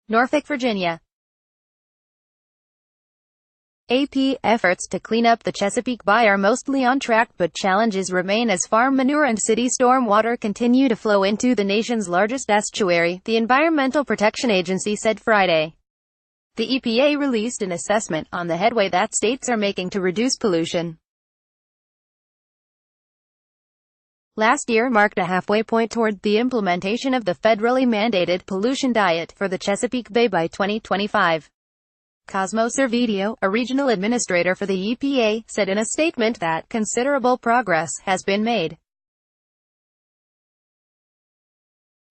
Norfolk, Virginia. EPA efforts to clean up the Chesapeake Bay are mostly on track, but challenges remain as farm manure and city stormwater continue to flow into the nation's largest estuary, the Environmental Protection Agency said Friday. The EPA released an assessment on the headway that states are making to reduce pollution. Last year marked a halfway point toward the implementation of the federally mandated pollution diet for the Chesapeake Bay by 2025. Cosmo Servideo, a regional administrator for the EPA, said in a statement that considerable progress has been made.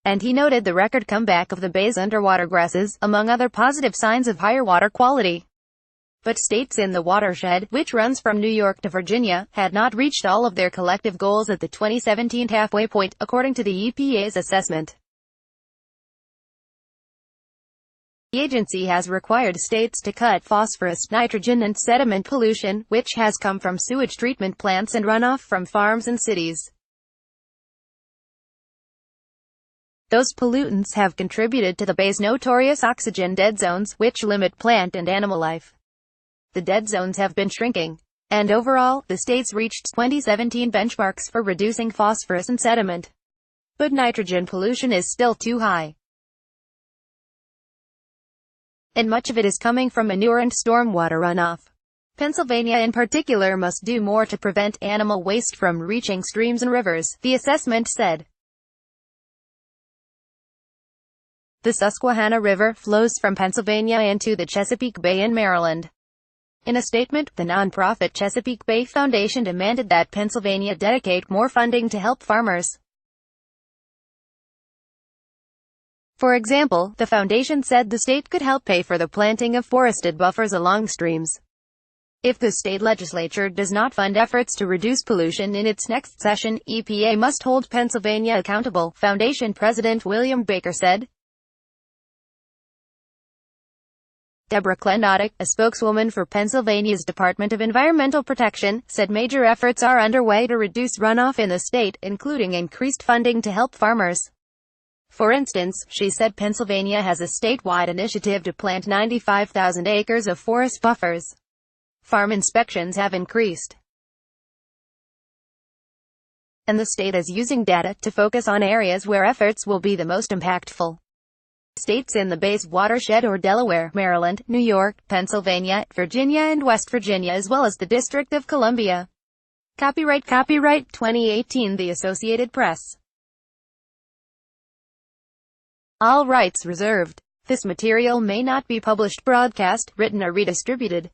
And he noted the record comeback of the bay's underwater grasses, among other positive signs of higher water quality. But states in the watershed, which runs from New York to Virginia, had not reached all of their collective goals at the 2017 halfway point, according to the EPA's assessment. The agency has required states to cut phosphorus, nitrogen and sediment pollution, which has come from sewage treatment plants and runoff from farms and cities. Those pollutants have contributed to the bay's notorious oxygen dead zones, which limit plant and animal life. The dead zones have been shrinking. And overall, the states reached 2017 benchmarks for reducing phosphorus and sediment. But nitrogen pollution is still too high. And much of it is coming from manure and stormwater runoff. Pennsylvania in particular must do more to prevent animal waste from reaching streams and rivers, the assessment said. The Susquehanna River flows from Pennsylvania into the Chesapeake Bay in Maryland. In a statement, the nonprofit Chesapeake Bay Foundation demanded that Pennsylvania dedicate more funding to help farmers. For example, the foundation said the state could help pay for the planting of forested buffers along streams. If the state legislature does not fund efforts to reduce pollution in its next session, EPA must hold Pennsylvania accountable, Foundation President William Baker said. Deborah Klenotic, a spokeswoman for Pennsylvania's Department of Environmental Protection, said major efforts are underway to reduce runoff in the state, including increased funding to help farmers. For instance, she said Pennsylvania has a statewide initiative to plant 95,000 acres of forest buffers. Farm inspections have increased. And the state is using data to focus on areas where efforts will be the most impactful. States in the Bay's watershed are Delaware, Maryland, New York, Pennsylvania, Virginia and West Virginia, as well as the District of Columbia. Copyright 2018 The Associated Press. All rights reserved. This material may not be published, broadcast, written or redistributed.